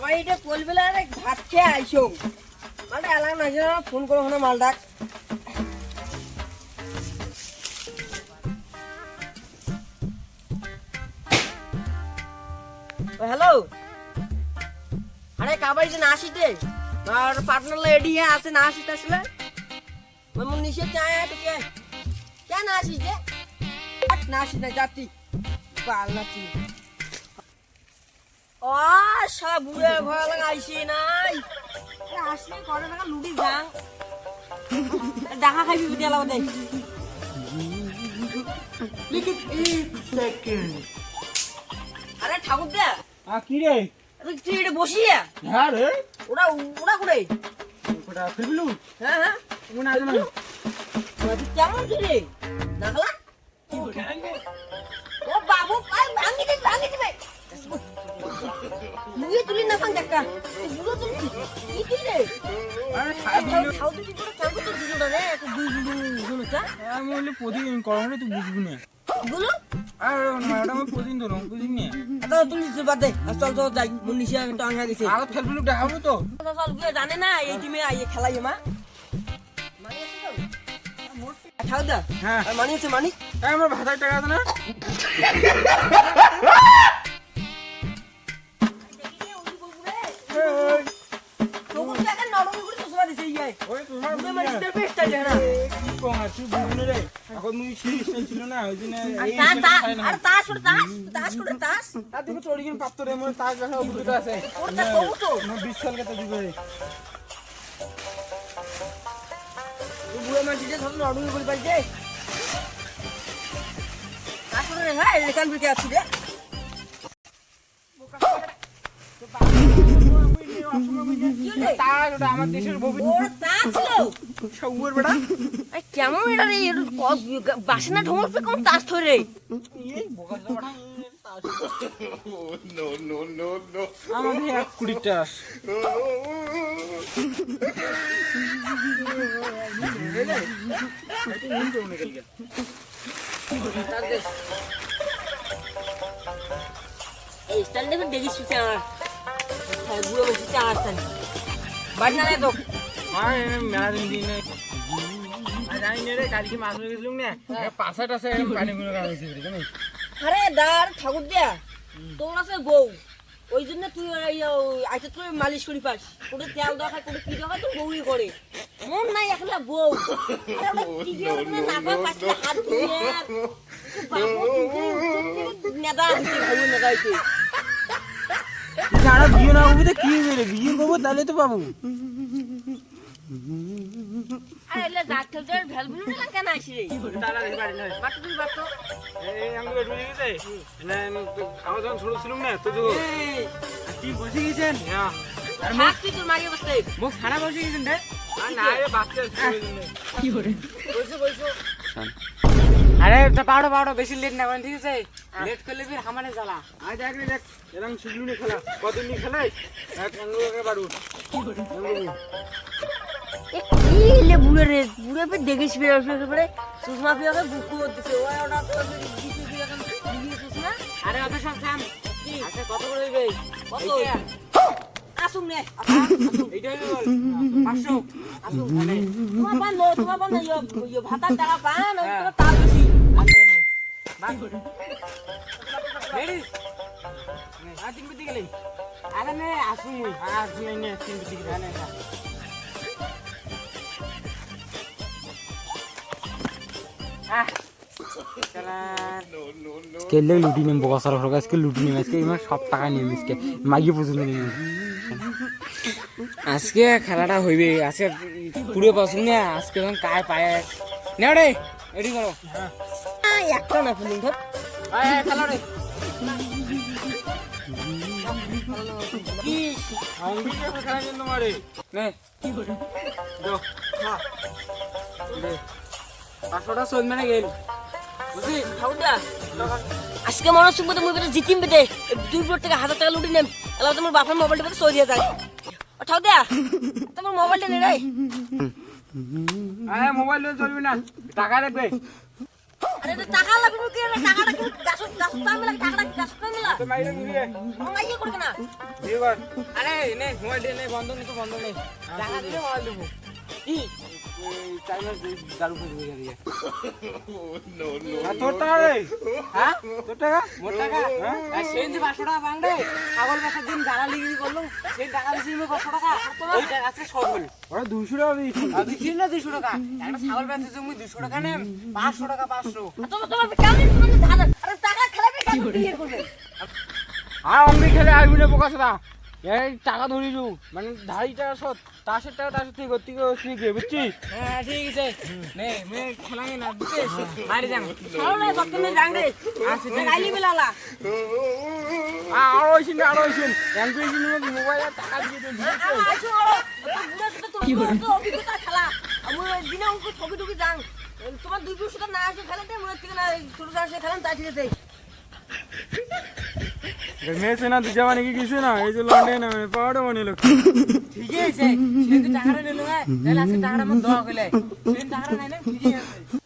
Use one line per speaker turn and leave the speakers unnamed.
আমার এটা কলবেলা ভাত খেয়ে আইসো মালটা এলাকা না ফোন করো ওখানে মাল ডাক হ্যালো আরে কাবাই যে না আসিতে আর পার্টনার লেডি আছে না আসিতে আসলে মন নিচে চায় তোকে কেন না আসিস যে না আসিস না যাতি পাল না তুই ও সব বুড়ে ভয় লাগা আইসি নাই আসলে করে না লুডি যাং ডাকা খাইবি বিদ্যা লাও দে লিখিত 1 সেকেন্ড আরে ঠাকুর দে
কি রে
তুই এটা বসিয়া
হ্যাঁ রে
ওরা ওরা করে
ওটা ফিরলু
হ্যাঁ হ্যাঁ
মনে আছে না
তুই কেমন কি রে দেখলা ও বাবু ভাই ভাঙি দিবে মুই তুলি না ফাং দেখা বুড়ো তুমি কি রে
আরে
খাও তুই পুরো কেমন তো দিল রে একটা দুই গুণটা
আমি বলি প্রতিদিন করো তুই বুঝবি না
গুলো
আর ম্যাডাম আমি প্রতিদিন ধরো বুঝবি না
আচ্ছা তুই বাদ দে চল চল যাই মন নিচে টাং হয়ে গেছে
আর ফেলবি দেখাবো তো
চল গিয়ে জানে না এই টিমে আইয়ে খেলাই মা খাও দা
হ্যাঁ
আর মানি আছে মানি
আমার ভাতার টাকা আছে না
তখন টাকা নরম করে তো সরা দিছে ইয়ে
ওই তোমার
ওই মারিতে পেস্টা জানা
কি কম আছে বুঝবি রে এখন মুই সিরিয়াস ছিল না ওই দিনে এই
আর তাস করে তাস
আর তুমি চড়ি কিন পাত্র রে মোর তার কাছে অভিজ্ঞতা আছে
ওটা কবু তো
মোর 20 সাল কত দিবে
বুড়ো মাটিতে ধর নরম করে পাইছে তাস করে হ্যাঁ এখান থেকে আসছে রে
আমার দেশের
ওর তাস ছিল
সৌর বেটা
কেমন এটা রে বাসনা ঢোল পে কোন তাস ধরে
আমাদের 1 কোটি টাস
এই স্টাইল দেখে দেখিস তুই আমার বুড়ো বসে চা আসতাম বাড়ি না তো
আর মেলা দিন দিন আর জানি না রে কালকে মাছ ধরে গেছিলাম না পাশাটা আছে পানি গুলো গাইছে জানিস
আরে দার ঠাকুর দিয়া তোর আছে বউ ওই জন্য তুই আইতে তুই মালিশ করি পাস কোটে তেল দেখায় কোটে কি দেখায় তো বউই করে মন নাই একলা বউ কি না নাপা পাশে হাত ধুয়ে নেদা হইছে ভালো নেদা হইছে
যারা বিয়ে না করবে কি হবে বিয়ে করবো তাহলে তো পাবো
আরে এলে জাত খেলতে ভেলভুল না কেন আইছি রে
তারা বাড়ি না
বাটু তুই বাটু
এই আমি বেড বুঝে গেছে না আমার যখন ছোট ছিলাম না তো কি বসে গেছেন হ্যাঁ
আর মুখ কি তোর মারিয়ে বসতে
মুখ খারাপ বসে গেছেন রে আর না রে বাচ্চা কি করে
বসো
আরে পাড়ো বেশি লেট না করেন ঠিক আছে লেট করলে ফির হামানে জ্বালা আজ দেখ রে দেখ এরকম শিখলু নি খেলা কত নি খেলাই এক আঙ্গুলকে বাড়ু কি করে
কি লে বুড়ে রে বুড়ে পে দেখিস পরে সুষমা পিয়াকে বুক করে দিছে ওই ওটা তো দিছে কি এখন দিয়ে সুষমা
আরে অত সব থাম
কি
আচ্ছা কত করে দিবে
কত আসুন নে
এইটাই বল 500
আসুন মানে তোমার বান ইয়ে ভাতার টাকা পান ওটা তার বেশি
আনে নে বাদ করে রেডি নে আ তিন বিটি গেলে আরে নে আসুন মুই আজ নে তিন বিটি গেলে নে কেলে লুটি নেম বকাসার ঘর আজকে লুটি নেম আজকে ইমান সব টাকা নিয়ে আজকে মাগি পছন্দ নেই আজকে খেলাটা হইবে আজকে পুরো পছন্দ না আজকে যখন কায় পায় নেও রে রেডি করো
একটা না ফিলিং ধর
আয় খেলা রে
কি
আমি কে খেলা জন্য মারে নে কি করে দো হ্যাঁ দে 500টা সোল মানে গেল বুঝি
হাউদা আজকে মনে হচ্ছে মুই বেটা জিতিম বেটে 2 কোটি টাকা 1000 টাকা লুটি নেম এলা তোমার বাপের মোবাইলটা বেটা সই দিয়া যায় ওঠাও দা তোমার মোবাইলটা নে রে
আরে মোবাইল লয়ে চলবি না টাকা রাখবে
আরে টাকা লাগবে কি রে টাকাটা কি গাছ টাইম লাগে টাকাটা গাছ টাইম লাগে
তো মাইরে নিবি
মাইয়ে করবে না
ঠিক আছে আরে নে মোবাইল দে নে বন্ধ নে তো বন্ধ নে
টাকা দিলে মোবাইল দেবো
কি চাইনা দারু খেতে গিয়ে তোর টাকা রে হ্যাঁ তোর টাকা মোর টাকা হ্যাঁ সেই যে 500 টাকা বাংড়ে ছাগল বেচার দিন গাড়া লিগি করলো সেই টাকা দিছি 500 টাকা ওই টাকা আছে সরবল ওরা 200 টাকা দিয়েছি আমি কি না 200 টাকা একটা ছাগল বেচতে তুমি 200 টাকা নেম 500 টাকা 500
তোমার কেমন মানে ধার আরে টাকা খেলাবে কেন বিয়ে করবে
আর অমনি খেলে আসবি না বোকা সাদা এই টাকা ধরি দু মানে ধারি টাকা সত তাসের টাকা তাসের তুই গতি শিখে বুঝছিস হ্যাঁ ঠিক আছে নে মে খেলাঙ্গে না বুঝছিস বাইরে যান
চলো না সব তুমি যাং রে
আসি
গাইলি বেলালা
আর ওইছিন ব্যাংকে গিয়ে মোবাইলে টাকা দিয়ে দিন
আইছো তো বুড়া তো অভিজ্ঞতা খেলা আমি দিনে উনকো ঠকি ঠকি যাং তোমার 200 টাকা না আসে খেলাতে মনে থেকে না ছোট আসে খেলাম তাই ঠিক আছে
মেসে না দুজা মানে কি কিছু না এই যে লন্ডে না মানে পাউডার বানিয়ে লোক ঠিক আছে সে টাকাটা নিলো না তাহলে আজকে টাকাটা মন দেওয়া গেলে সে টাকাটা নাই না ঠিক আছে